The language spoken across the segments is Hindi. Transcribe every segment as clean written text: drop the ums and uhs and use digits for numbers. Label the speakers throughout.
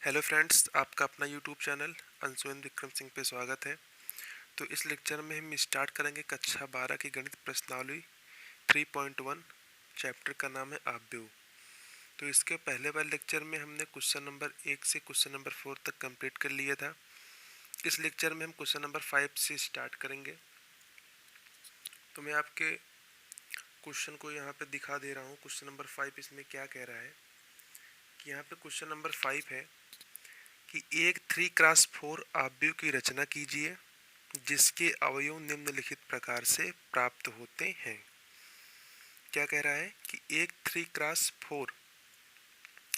Speaker 1: हेलो फ्रेंड्स, आपका अपना यूट्यूब चैनल अंशुमन विक्रम सिंह पे स्वागत है। तो इस लेक्चर में हम स्टार्ट करेंगे कक्षा 12 की गणित प्रश्नावली 3.1। चैप्टर का नाम है आव्यूह। तो इसके पहले वाले लेक्चर में हमने क्वेश्चन नंबर 1 से क्वेश्चन नंबर 4 तक कंप्लीट कर लिया था। इस लेक्चर में हम क्वेश्चन नंबर 5 से स्टार्ट करेंगे। तो मैं आपके क्वेश्चन को यहाँ पे दिखा दे रहा हूँ। क्वेश्चन नंबर 5 इसमें क्या कह रहा है कि यहाँ पे क्वेश्चन नंबर 5 है कि एक 3x4 आव्यूह की रचना कीजिए जिसके अवयव निम्नलिखित प्रकार से प्राप्त होते हैं। क्या कह रहा है कि एक 3x4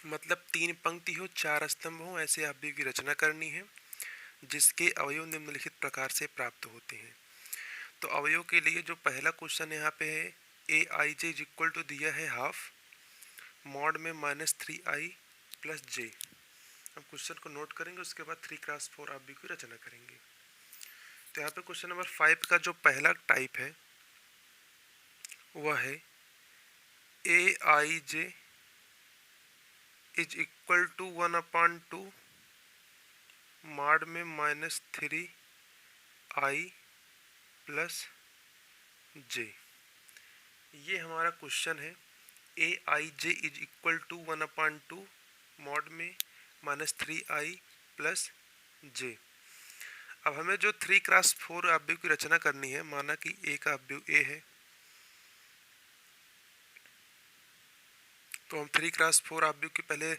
Speaker 1: मतलब 3 पंक्ति हो 4 स्तंभ हो, ऐसे आव्यूह की रचना करनी है जिसके अवयव निम्नलिखित प्रकार से प्राप्त होते हैं। तो अवयव के लिए जो पहला क्वेश्चन यहाँ पे है ए आई जे इज इक्वल टू दिया है हाफ मॉड में -3i प्लस जे। हम क्वेश्चन को नोट करेंगे, उसके बाद 3x4 आव्यूह की रचना करेंगे। तो यहाँ पे क्वेश्चन नंबर 5 का जो पहला टाइप है वह है ए आई जे इज इक्वल टू 1/2 मॉड में -3i प्लस जे। ये हमारा क्वेश्चन है। ए आई जे इज इक्वल टू 1/2 मॉड में -3i प्लस जे। अब हमें जो 3x4 आव्यूह की रचना करनी है, माना कि ए का आव्यूह ए है, तो हम 3x4 आव्यूह के पहले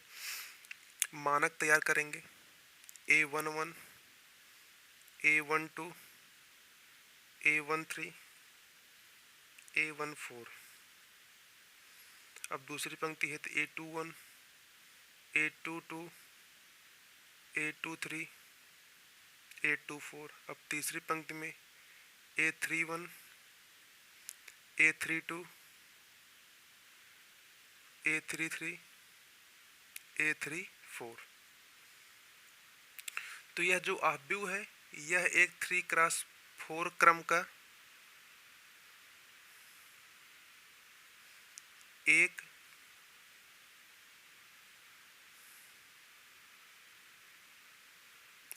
Speaker 1: मानक तैयार करेंगे। A11, A12, A13, A14। अब दूसरी पंक्ति है तो A21, A22, A23, A24। अब तीसरी पंक्ति में A31, A32, A33, A34। तो यह जो आव्यूह है यह एक 3x4 क्रम का एक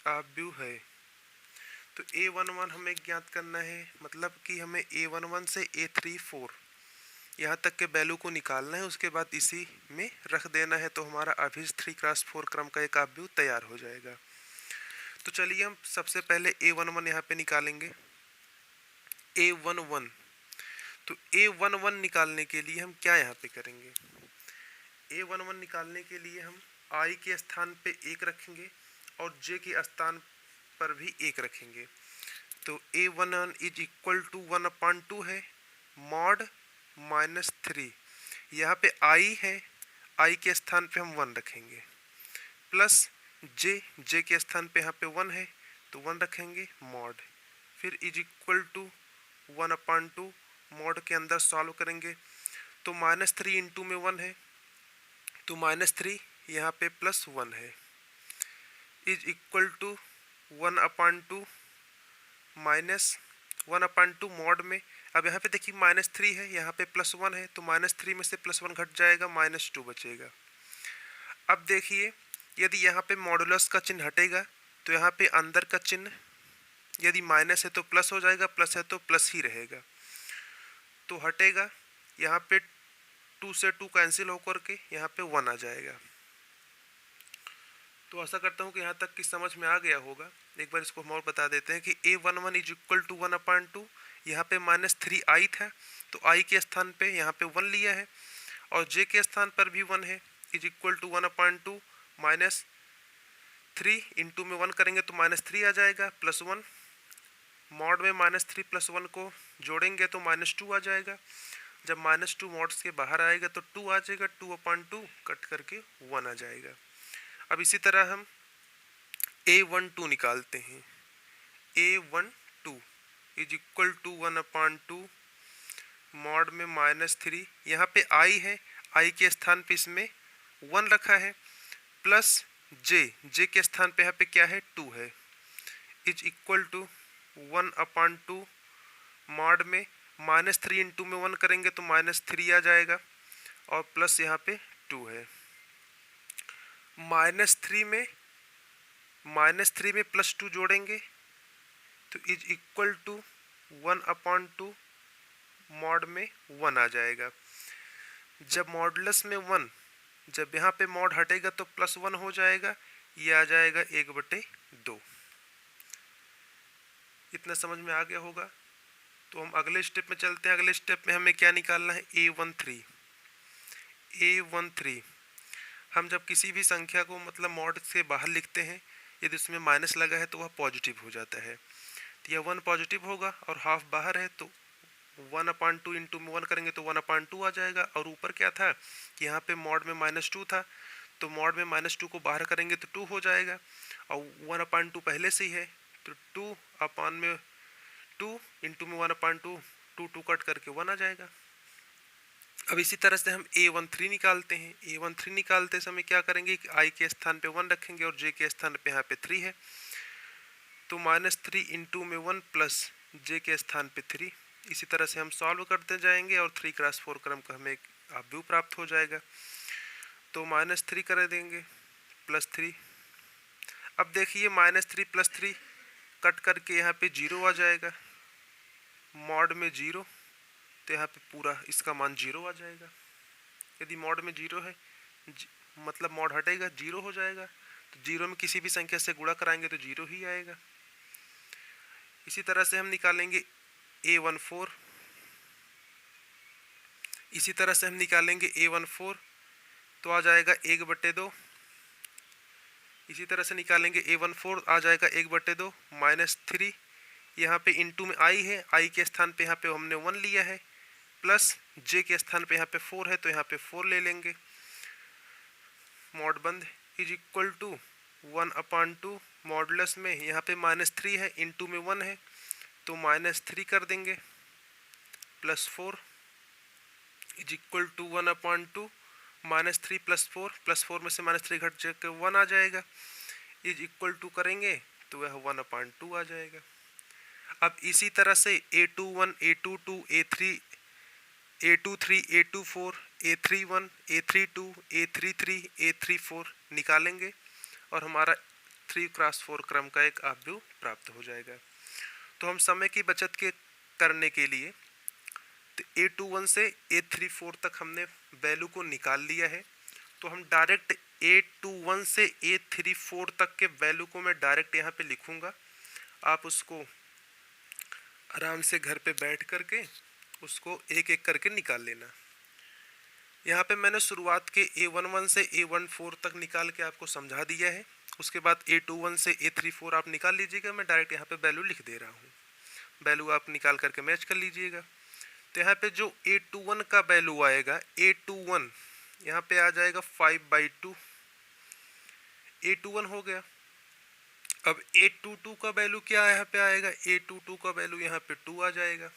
Speaker 1: आव्यूह है। तो A11 हमें ज्ञात करना है, मतलब कि हमें A11 से A34 यहाँ तक के वैल्यू को निकालना है, उसके बाद इसी में रख देना है। तो हमारा अभिज 3x4 क्रम का एक आव्यूह तैयार हो जाएगा। तो चलिए हम सबसे पहले A11 यहाँ पे निकालेंगे। A11, तो A11 निकालने के लिए हम क्या यहाँ पे करेंगे? A11 निकालने के लिए हम I के स्थान पे 1 रखेंगे और J के स्थान पर भी 1 रखेंगे। तो A11 इज इक्वल टू 1/2 है मॉड -3। यहाँ पे I है, I के स्थान पे हम 1 रखेंगे, प्लस J के स्थान पे यहाँ पे 1 है तो 1 रखेंगे मॉड, फिर इज इक्वल टू 1/2 मॉड के अंदर सॉल्व करेंगे तो -3 इंटू में 1 है तो -3 यहाँ पे +1 है, इज इक्वल टू 1/2 -1/2 मॉड में। अब यहाँ पे देखिए -3 है, यहाँ पे +1 है तो -3 में से +1 घट जाएगा, -2 बचेगा। अब देखिए यदि यहाँ पे मॉडुलस का चिन्ह हटेगा तो यहाँ पे अंदर का चिन्ह यदि माइनस है तो प्लस हो जाएगा, प्लस है तो प्लस ही रहेगा, तो हटेगा। यहाँ पे 2 से 2 कैंसिल होकर के यहाँ पे 1 आ जाएगा। तो आशा करता हूँ कि यहाँ तक की समझ में आ गया होगा। एक बार इसको हम और बता देते हैं कि A11 इज इक्वल टू 1/2, यहाँ पे -3i था तो i के स्थान पे यहाँ पे 1 लिया है और j के स्थान पर भी 1 है, इज इक्वल टू 1/2 -3 इंटू में 1 करेंगे तो -3 आ जाएगा, +1 मॉड में -3 +1 को जोड़ेंगे तो -2 आ जाएगा। जब -2 मॉड्स के बाहर आएगा तो 2 आ जाएगा, 2/2 कट करके 1 आ जाएगा। अब इसी तरह हम A12 निकालते हैं। A12 is equal to 1/2 mod में -3, यहाँ पे I है, I के स्थान पे इसमें 1 रखा है, प्लस J के स्थान पे यहाँ पे क्या है 2 है, इज इक्वल टू 1/2 मॉड में -3 इंटू में 1 करेंगे तो -3 आ जाएगा और प्लस यहाँ पे 2 है। -3 में -3 में +2 जोड़ेंगे तो इज इक्वल टू 1/2 मॉड में 1 आ जाएगा। जब मॉडुलस में 1, जब यहाँ पे मॉड हटेगा तो +1 हो जाएगा, ये आ जाएगा 1/2। इतना समझ में आ गया होगा। तो हम अगले स्टेप में चलते हैं। अगले स्टेप में हमें क्या निकालना है, A13। हम जब किसी भी संख्या को मतलब मॉड से बाहर लिखते हैं, यदि उसमें माइनस लगा है तो वह पॉजिटिव हो जाता है। तो यह 1 पॉजिटिव होगा और हाफ बाहर है तो 1/2 इंटू में 1 करेंगे तो 1/2 आ जाएगा। और ऊपर क्या था कि यहाँ पे मॉड में -2 था, तो मॉड में -2 को बाहर करेंगे तो 2 हो जाएगा और 1/2 पहले से ही है तो 2 इंटू में 1/2, 2 कट करके 1 आ जाएगा। अब इसी तरह से हम A13 निकालते हैं। A13 निकालते समय क्या करेंगे कि I के स्थान पे 1 रखेंगे और J के स्थान पे यहाँ पे 3 है, तो -3 इंटू में 1 प्लस J के स्थान पे 3। इसी तरह से हम सॉल्व करते जाएंगे और 3x4 क्रम का हमें एक आव्यूह प्राप्त हो जाएगा। तो -3 कर देंगे +3। अब देखिए -3 +3 कट करके यहाँ पे 0 आ जाएगा, मॉड में 0, तो यहाँ पे पूरा इसका मान 0 आ जाएगा। यदि मॉड में 0 है मतलब मॉड हटेगा 0 हो जाएगा, तो 0 में किसी भी संख्या से गुणा कराएंगे तो 0 ही आएगा। इसी तरह से हम निकालेंगे A14। तो आ जाएगा 1/2। इसी तरह से निकालेंगे A14, आ जाएगा 1/2 -3। यहाँ पे इंटू में I है, I के स्थान पे यहाँ पे हमने 1 लिया है, प्लस J के स्थान पे यहाँ पे 4 है तो यहाँ पे 4 ले लेंगे, मॉड बंद इज इक्वल टू 1/2 मॉडुलस में यहाँ पे -3 है, इंटू में 1 है तो -3 कर देंगे +4 इज इक्वल टू 1/2 -3 +4 में से -3 घट जाकर 1 आ जाएगा, इज इक्वल टू करेंगे तो वह 1/2 आ जाएगा। अब इसी तरह से A21, A22, A23, A24, A31, A32, A33, A34 निकालेंगे और हमारा 3x4 क्रम का एक आव्यूह प्राप्त हो जाएगा। तो हम समय की बचत के करने के लिए तो A21 से A34 तक हमने वैल्यू को निकाल लिया है, तो हम डायरेक्ट A21 से A34 तक के वैल्यू को मैं डायरेक्ट यहाँ पे लिखूँगा। आप उसको आराम से घर पे बैठ करके उसको एक एक करके निकाल लेना। यहाँ पे मैंने शुरुआत के A11 से A14 तक निकाल के आपको समझा दिया है। उसके बाद A21 से A34 आप निकाल लीजिएगा। मैं डायरेक्ट यहाँ पे वैल्यू लिख दे रहा हूँ, वैल्यू आप निकाल करके मैच कर लीजिएगा। तो यहाँ पे जो A21 का वैल्यू आएगा, A21 यहाँ पे आ जाएगा 5/2, A21 हो गया। अब A22 का वैल्यू क्या यहाँ पे आएगा, A22 का वैल्यू यहाँ पे 2 आ जाएगा।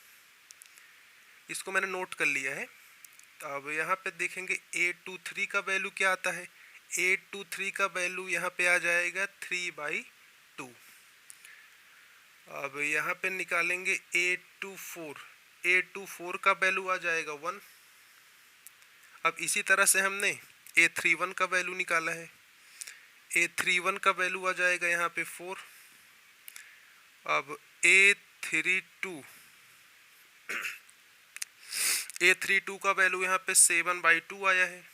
Speaker 1: इसको मैंने नोट कर लिया है। तो अब यहाँ पे देखेंगे A23 का वैल्यू क्या आता है, A23 का वैल्यू यहाँ पे आ जाएगा 3/2। अब यहाँ पे निकालेंगे A24 का वैल्यू आ जाएगा 1। अब इसी तरह से हमने A31 का वैल्यू निकाला है, A31 का वैल्यू आ जाएगा यहाँ पे 4। अब A32 का वैल्यू यहाँ पे 7/2 आया है।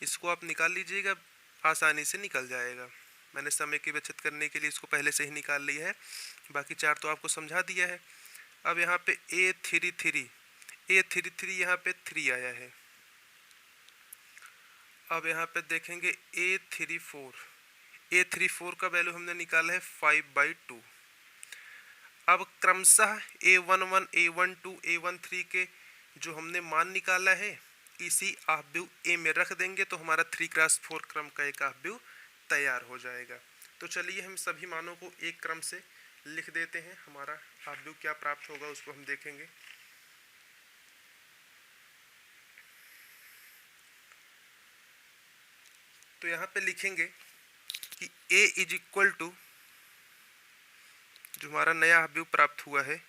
Speaker 1: इसको आप निकाल लीजिएगा, आसानी से निकल जाएगा। मैंने समय की बचत करने के लिए इसको पहले से ही निकाल लिया है, बाकी 4 तो आपको समझा दिया है। अब यहाँ पे A33 यहाँ पे 3 आया है। अब यहाँ पे देखेंगे A34 का वैल्यू हमने निकाला है 5/2। अब क्रमशः A11, A12, A13 के जो हमने मान निकाला है इसी आव्यूह A में रख देंगे तो हमारा 3x4 क्रम का एक आव्यूह तैयार हो जाएगा। तो चलिए हम सभी मानों को एक क्रम से लिख देते हैं, हमारा आव्यूह क्या प्राप्त होगा उसको हम देखेंगे। तो यहाँ पे लिखेंगे कि A इज इक्वल टू, जो हमारा नया आव्यूह प्राप्त हुआ है,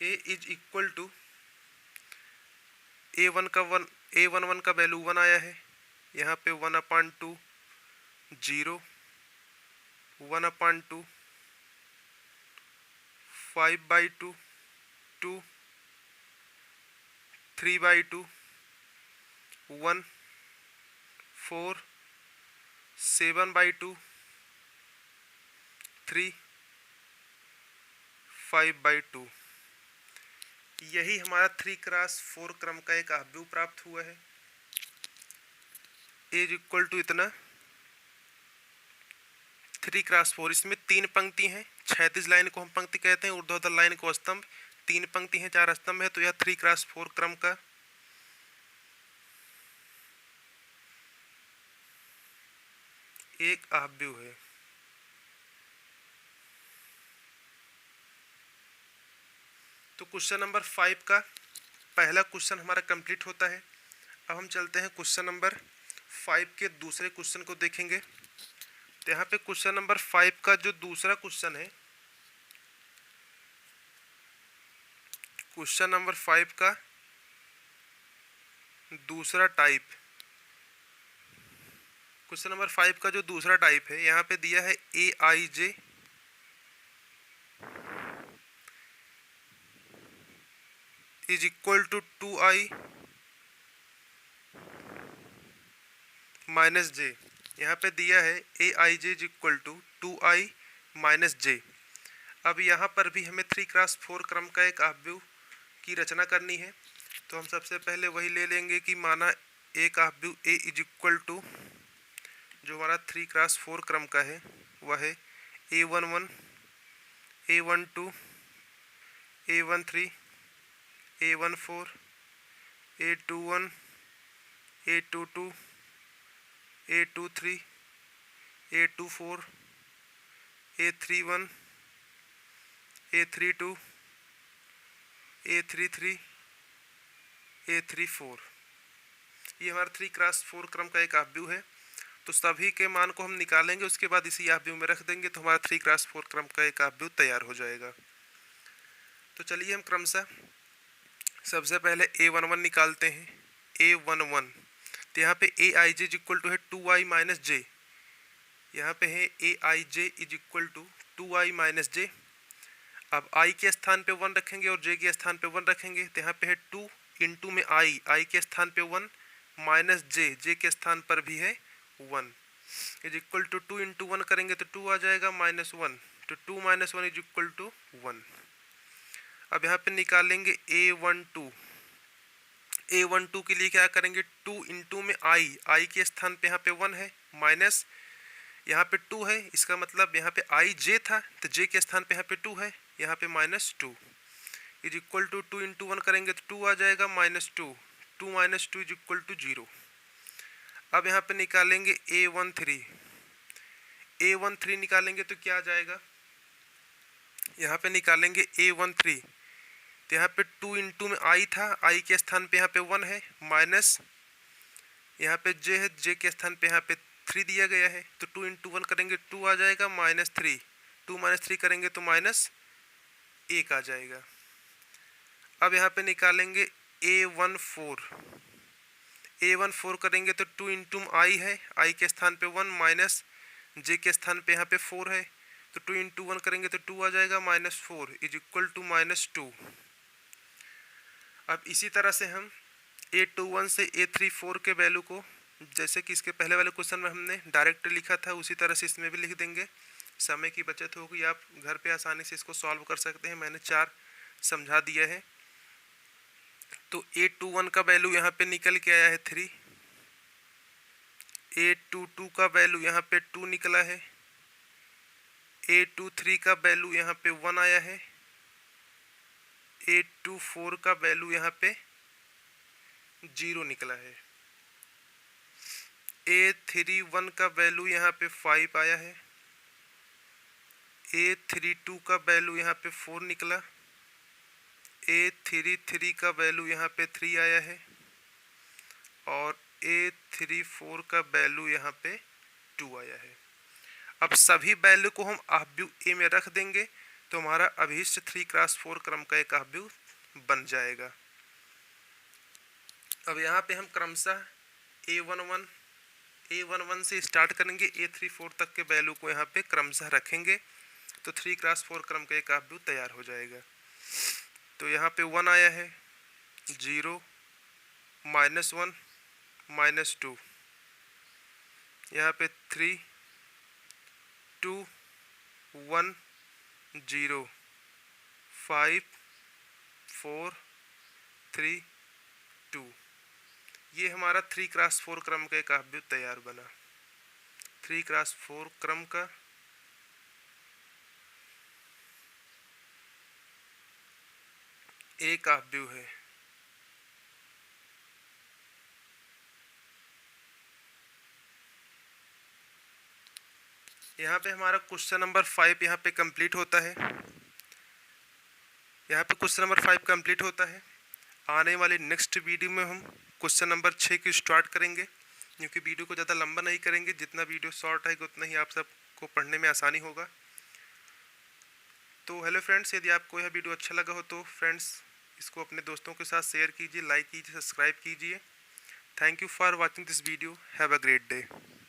Speaker 1: A is equal to A11 का वैल्यू 1 आया है, यहाँ पे 1/2 0 1/2, 5/2, 2, 3/2, 1, 4, 7/2, 3, 5/2। यही हमारा 3x4 क्रम का एक आव्यूह प्राप्त हुआ है। एज इक्वल टू इतना 3x4। इसमें 3 पंक्ति हैं, क्षैतिज लाइन को हम पंक्ति कहते हैं, ऊर्ध्वाधर लाइन को स्तंभ। 3 पंक्ति हैं, 4 स्तंभ है, तो यह 3x4 क्रम का एक आव्यूह है। तो क्वेश्चन नंबर 5 का पहला क्वेश्चन हमारा कंप्लीट होता है। अब हम चलते हैं क्वेश्चन नंबर 5 के दूसरे क्वेश्चन को देखेंगे। तो यहाँ पे क्वेश्चन नंबर 5 का जो दूसरा क्वेश्चन है, क्वेश्चन नंबर 5 का दूसरा टाइप, क्वेश्चन नंबर 5 का जो दूसरा टाइप है, यहाँ पे दिया है AIJ is equal to 2I minus J. यहाँ पे दिया है AIJ is equal to 2I minus J. अब यहाँ पर भी हमें 3x4 क्रम का एक आव्यूह की रचना करनी है। तो हम सबसे पहले वही ले लेंगे कि माना एक आव्यूह A इज इक्वल टू, जो हमारा 3x4 क्रम का है वह है A11, A12, A13, A14, A21, A22, A23, A24, A31, A32, A33, A34। ये हमारा 3x4 क्रम का एक आव्यूह है। तो सभी के मान को हम निकालेंगे, उसके बाद इसी आव्यूह में रख देंगे, तो हमारा 3x4 क्रम का एक आव्यूह तैयार हो जाएगा। तो चलिए हम क्रमशः सबसे पहले A11 निकालते हैं। A11, तो यहाँ पे AIJ इज इक्वल टू है 2I माइनस जे। यहाँ पे है AIJ is equal to 2I minus J. अब I के स्थान पे 1 रखेंगे और J के स्थान पे 1 रखेंगे, तो यहाँ पे है 2 इंटू में I के स्थान पे 1 माइनस J के स्थान पर भी है 1 इज इक्वल टू 2 इंटू 1 करेंगे तो 2 आ जाएगा माइनस 1, तो 2 माइनस 1 इज इक्वल टू 1। अब यहाँ पे निकालेंगे A12। A12 के लिए क्या करेंगे, 2 इंटू में I के स्थान पे यहाँ पे 1 है, माइनस यहाँ पे 2 है, इसका मतलब यहाँ पे IJ था तो J के स्थान पे यहाँ पे 2 है, यहाँ पे minus 2 is equal to 2 into 1 करेंगे तो 2 आ जाएगा minus 2, 2 minus 2 is equal to 0। अब यहाँ पे निकालेंगे A13। A13 निकालेंगे तो क्या आ जाएगा, यहाँ पे निकालेंगे A13, तो यहाँ पे 2 इंटू में I था, I के स्थान पे यहाँ पे 1 है, माइनस यहाँ पे J है, J के स्थान पे यहाँ पे 3 दिया गया है, तो 2 इंटू 1 करेंगे 2 आ जाएगा माइनस 3, 2 माइनस 3 करेंगे तो माइनस 1 आ जाएगा। अब यहाँ पे निकालेंगे A14। A14 करेंगे तो 2 इंटू I है, I के स्थान पे 1 माइनस J के स्थान पे यहाँ पे 4 है, तो 2 इंटू 1 करेंगे तो 2 आ जाएगा minus 4 is equal to minus 2। अब इसी तरह से हम A21 से A34 के वैल्यू को, जैसे कि इसके पहले वाले क्वेश्चन में हमने डायरेक्ट लिखा था, उसी तरह से इसमें भी लिख देंगे। समय की बचत होगी, आप घर पे आसानी से इसको सॉल्व कर सकते हैं, मैंने 4 समझा दिया है। तो A21 का वैल्यू यहाँ पे निकल के आया है 3, A22 का वैल्यू यहाँ पे 2 निकला है, A23 का वैल्यू यहाँ पे 1 आया है, A24 का वैल्यू यहाँ पे 0 निकला है, A31 का वैल्यू यहाँ पे 5 आया है, A32 का वैल्यू यहाँ पे 4 निकला, A33 का वैल्यू यहाँ पे 3 आया है और A34 का वैल्यू यहाँ पे 2 आया है। अब सभी वैल्यू को हम आव्यूह A में रख देंगे तो हमारा अभीष्ट 3x4 क्रम का एक आव्यूह बन जाएगा। अब यहाँ पे हम क्रमशः A11, A11 से स्टार्ट करेंगे, A34 तक के वैल्यू को यहाँ पे क्रमशः रखेंगे तो 3x4 क्रम का एक हाफ व्यू तैयार हो जाएगा। तो यहाँ पे 1 आया है, 0, -1, -2, यहाँ पे 3, 2, 1, 0, 5, 4, 3, 2। ये हमारा 3x4 क्रम का एक हाफ व्यू तैयार बना। 3x4 क्रम का एक हाफ व्यू है। यहाँ पे हमारा क्वेश्चन नंबर 5 यहाँ पे कंप्लीट होता है। यहाँ पे क्वेश्चन नंबर 5 कंप्लीट होता है। आने वाली नेक्स्ट वीडियो में हम क्वेश्चन नंबर 6 की स्टार्ट करेंगे, क्योंकि वीडियो को ज़्यादा लंबा नहीं करेंगे। जितना वीडियो शॉर्ट है उतना ही आप सबको पढ़ने में आसानी होगा। तो हेलो फ्रेंड्स, यदि आपको यह वीडियो अच्छा लगा हो तो फ्रेंड्स इसको अपने दोस्तों के साथ शेयर कीजिए, लाइक कीजिए, सब्सक्राइब कीजिए। Thank you for watching this video. Have a great day.